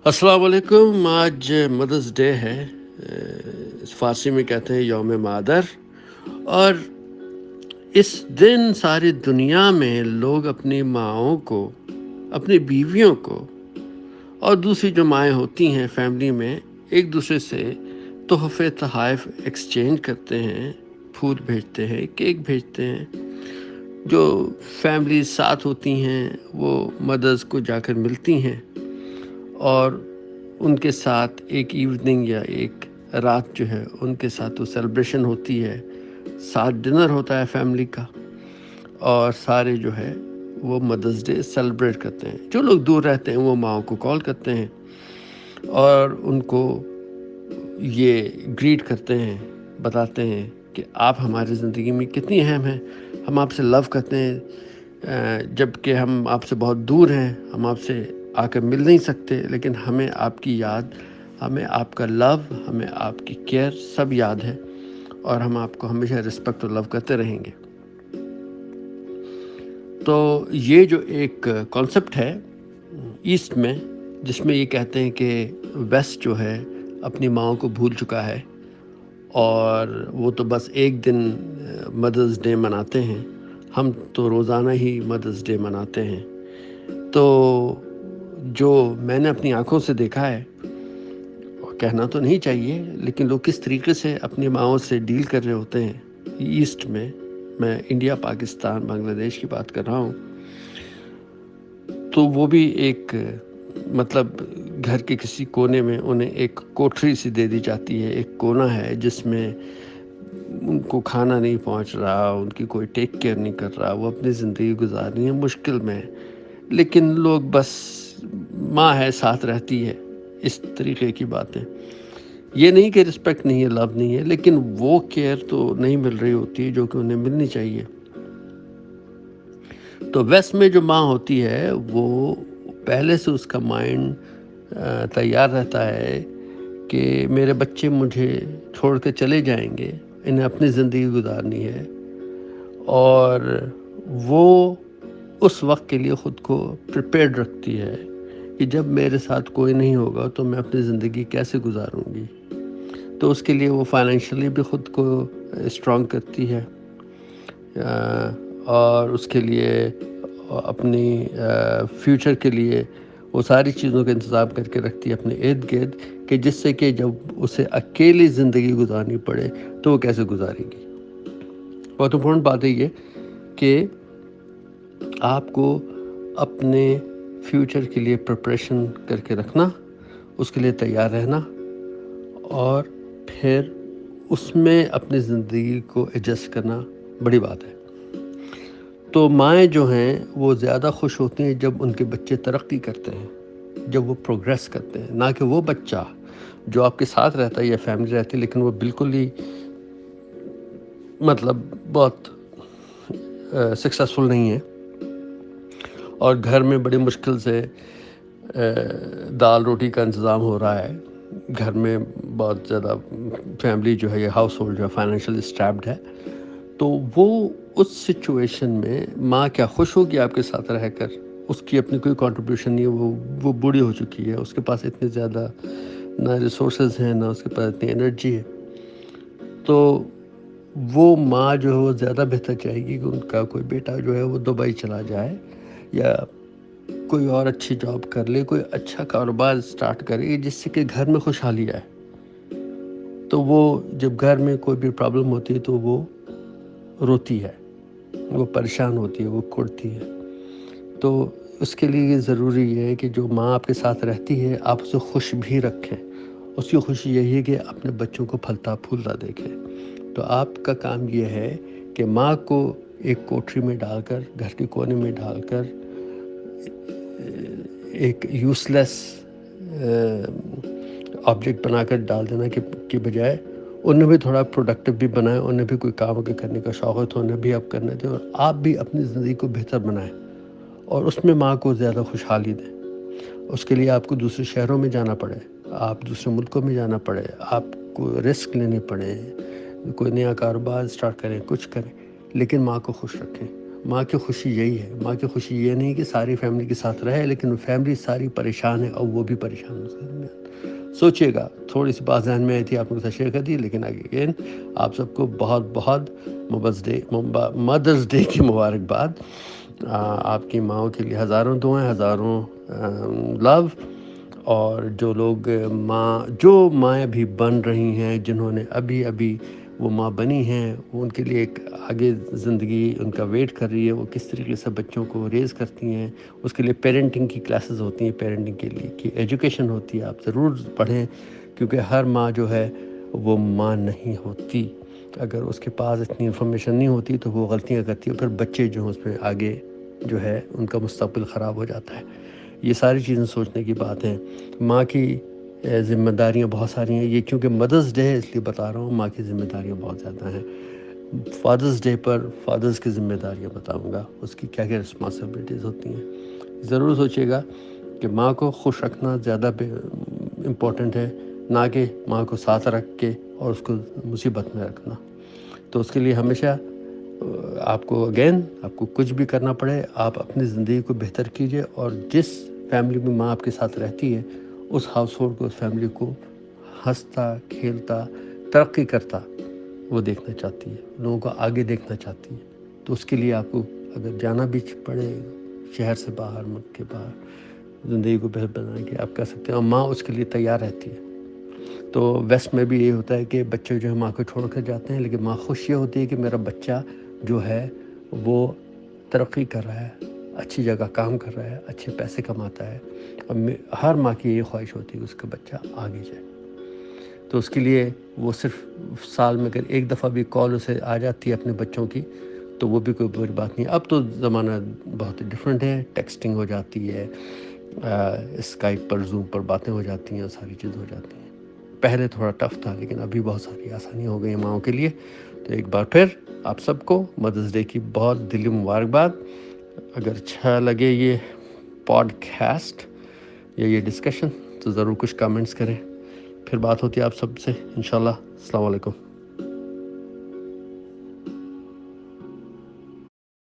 अस्सलाम वालेकुम। आज मदर्स डे है। फ़ारसी में कहते हैं यौम मादर। और इस दिन सारी दुनिया में लोग अपनी माँओं को, अपनी बीवियों को और दूसरी जो माएँ होती हैं फैमिली में, एक दूसरे से तोहफ़े तोहफ़ एक्सचेंज करते हैं, फूल भेजते हैं, केक भेजते हैं। जो फैमिली साथ होती हैं वो मदर्स को जाकर मिलती हैं और उनके साथ एक इवनिंग या एक रात जो है उनके साथ तो सेलिब्रेशन होती है। साथ डिनर होता है फैमिली का और सारे जो है वो मदर्स डे सेलिब्रेट करते हैं। जो लोग दूर रहते हैं वो माँओं को कॉल करते हैं और उनको ये ग्रीट करते हैं, बताते हैं कि आप हमारी ज़िंदगी में कितनी अहम हैं। हम आपसे लव करते हैं, जबकि हम आपसे बहुत दूर हैं, हम आपसे आकर मिल नहीं सकते, लेकिन हमें आपकी याद, हमें आपका लव, हमें आपकी केयर सब याद है और हम आपको हमेशा रिस्पेक्ट और लव करते रहेंगे। तो ये जो एक कॉन्सेप्ट है ईस्ट में, जिसमें ये कहते हैं कि वेस्ट जो है अपनी माँओं को भूल चुका है और वो तो बस एक दिन मदर्स डे मनाते हैं। हम तो रोज़ाना ही मदर्स डे मनाते हैं। तो जो मैंने अपनी आँखों से देखा है, और कहना तो नहीं चाहिए, लेकिन लोग किस तरीके से अपनी माँओं से डील कर रहे होते हैं ईस्ट में। मैं इंडिया, पाकिस्तान, बांग्लादेश की बात कर रहा हूँ। तो वो भी एक मतलब घर के किसी कोने में उन्हें एक कोठरी सी दे दी जाती है, एक कोना है जिसमें उनको खाना नहीं पहुंच रहा, उनकी कोई टेक केयर नहीं कर रहा, वो अपनी ज़िंदगी गुजार रही है, मुश्किल में है। लेकिन लोग बस माँ है साथ रहती है, इस तरीके की बातें। ये नहीं कि रिस्पेक्ट नहीं है, लव नहीं है, लेकिन वो केयर तो नहीं मिल रही होती है जो कि उन्हें मिलनी चाहिए। तो वेस्ट में जो माँ होती है वो पहले से उसका माइंड तैयार रहता है कि मेरे बच्चे मुझे छोड़ कर चले जाएंगे, इन्हें अपनी ज़िंदगी गुजारनी है और वो उस वक्त के लिए ख़ुद को प्रिपेयर्ड रखती है कि जब मेरे साथ कोई नहीं होगा तो मैं अपनी ज़िंदगी कैसे गुजारूंगी। तो उसके लिए वो फाइनेंशियली भी ख़ुद को स्ट्रॉन्ग करती है और उसके लिए अपनी फ्यूचर के लिए वो सारी चीज़ों का इंतज़ाम करके रखती है अपने इर्द गिर्द, कि जिससे कि जब उसे अकेली ज़िंदगी गुजारनी पड़े तो वो कैसे गुजारेगी। बहुत इम्पोर्टेंट बात है ये कि आपको अपने फ्यूचर के लिए प्रिपरेशन करके रखना, उसके लिए तैयार रहना और फिर उसमें अपनी ज़िंदगी को एडजस्ट करना बड़ी बात है। तो माएँ जो हैं वो ज़्यादा खुश होती हैं जब उनके बच्चे तरक्की करते हैं, जब वो प्रोग्रेस करते हैं, ना कि वो बच्चा जो आपके साथ रहता है या फैमिली रहती है लेकिन वो बिल्कुल ही मतलब बहुत सक्सेसफुल नहीं है और घर में बड़ी मुश्किल से दाल रोटी का इंतज़ाम हो रहा है। घर में बहुत ज़्यादा फैमिली जो है या हाउस होल्ड जो है फाइनेंशियल स्ट्रैप्ड है। तो वो उस सिचुएशन में माँ क्या खुश होगी आपके साथ रहकर? उसकी अपनी कोई कंट्रीब्यूशन नहीं है, वो बूढ़ी हो चुकी है, उसके पास इतने ज़्यादा ना रिसोर्सेज हैं, ना उसके पास इतनी एनर्जी है। तो वो माँ जो है वो ज़्यादा बेहतर चाहेगी कि उनका कोई बेटा जो है वो दुबई चला जाए या कोई और अच्छी जॉब कर ले, कोई अच्छा कारोबार स्टार्ट करे जिससे कि घर में खुशहाली आए। तो वो जब घर में कोई भी प्रॉब्लम होती है तो वो रोती है, वो परेशान होती है, वो कुढ़ती है। तो उसके लिए ये ज़रूरी है कि जो माँ आपके साथ रहती है आप उसे खुश भी रखें। उसकी खुशी यही है कि अपने बच्चों को फलता फूलता देखें। तो आपका काम ये है कि माँ को एक कोठरी में डालकर, घर के कोने में डालकर एक यूज़लेस ऑब्जेक्ट बनाकर डाल देना कि बजाय उन्हें भी थोड़ा प्रोडक्टिव भी बनाएं, उन्हें भी कोई काम आगे करने का शौक़ है तो उन्हें भी आप करने दें और आप भी अपनी ज़िंदगी को बेहतर बनाएं और उसमें माँ को ज़्यादा खुशहाली दें। उसके लिए आपको दूसरे शहरों में जाना पड़े, आप दूसरे मुल्कों में जाना पड़े, आपको रिस्क लेने पड़े, कोई नया कारोबार स्टार्ट करें, कुछ करें, लेकिन माँ को खुश रखें। ماں کی خوشی یہی ہے. ماں کی خوشی یہ نہیں کہ ساری فیملی کے ساتھ رہے، لیکن فیملی ساری پریشان ہے اور وہ بھی پریشان ہے اس کے درمیان. سوچئے گا، تھوڑی سی بات ذہن میں آئی تھی، آپ لوگوں کے ساتھ شیئر کر دی. لیکن اگین آپ سب کو بہت بہت مدرس ڈے کی مبارکباد. آپ کی ماؤں کے لیے ہزاروں دعائیں، ہزاروں لو. اور جو لوگ جو مائیں بھی بن رہی ہیں، جنہوں نے ابھی وہ ماں بنی ہیں، ان کے لیے ایک آگے زندگی ان کا ویٹ کر رہی ہے. وہ کس طریقے سے بچوں کو ریز کرتی ہیں، اس کے لیے پیرنٹنگ کی کلاسز ہوتی ہیں، پیرنٹنگ کے لیے کی ایجوکیشن ہوتی ہے. آپ ضرور پڑھیں، کیونکہ ہر ماں جو ہے وہ ماں نہیں ہوتی. اگر اس کے پاس اتنی انفارمیشن نہیں ہوتی تو وہ غلطیاں کرتی ہے، پھر بچے جو ہیں اس میں آگے جو ہے ان کا مستقبل خراب ہو جاتا ہے. یہ ساری چیزیں سوچنے کی بات ہیں. ماں کی ذمہ داریاں بہت ساری ہیں. یہ چونکہ مدرس ڈے ہے اس لیے بتا رہا ہوں، ماں کی ذمہ داریاں بہت زیادہ ہیں. فادرس ڈے پر فادرس کی ذمہ داریاں بتاؤں گا، اس کی کیا کیا رسپانسبلٹیز ہوتی ہیں. ضرور سوچیے گا کہ ماں کو خوش رکھنا زیادہ امپورٹنٹ ہے، نہ کہ ماں کو ساتھ رکھ کے اور اس کو مصیبت میں رکھنا. تو اس کے لیے ہمیشہ آپ کو کچھ بھی کرنا پڑے، آپ اپنی زندگی کو بہتر کیجئے. اور جس فیملی میں ماں آپ کے ساتھ رہتی ہے، اس ہاؤس ہولڈ کو، اس فیملی کو ہنستا کھیلتا ترقی کرتا وہ دیکھنا چاہتی ہے، لوگوں کو آگے دیکھنا چاہتی ہے. تو اس کے لیے آپ کو اگر جانا بھی پڑے شہر سے باہر، ملک کے باہر، زندگی کو بہتر بنانے کے آپ کر سکتے ہیں، اور ماں اس کے لیے تیار رہتی ہے. تو ویسٹ میں بھی یہ ہوتا ہے کہ بچے جو ہے ماں کو چھوڑ کر جاتے ہیں، لیکن ماں خوش یہ ہوتی ہے کہ میرا بچہ جو ہے وہ ترقی کر رہا ہے، اچھی جگہ کام کر رہا ہے، اچھے پیسے کماتا ہے. اب ہر ماں کی یہ خواہش ہوتی ہے کہ اس کا بچہ آگے جائے. تو اس کے لیے وہ صرف سال میں اگر ایک دفعہ بھی کال اسے آ جاتی ہے اپنے بچوں کی تو وہ بھی کوئی بری بات نہیں. اب تو زمانہ بہت ڈفرینٹ ہے، ٹیکسٹنگ ہو جاتی ہے، اسکائپ پر، زوم پر باتیں ہو جاتی ہیں، ساری چیزیں ہو جاتی ہیں. پہلے تھوڑا ٹف تھا، لیکن ابھی بہت ساری آسانی ہو گئی ہیں ماؤں کے لیے. تو ایک بار پھر آپ سب کو مدرس ڈے کی بہت دلی مبارکباد. اگر اچھا لگے یہ پوڈ کاسٹ یا یہ ڈسکشن تو ضرور کچھ کامنٹس کریں. پھر بات ہوتی ہے آپ سب سے انشاءاللہ. السلام علیکم.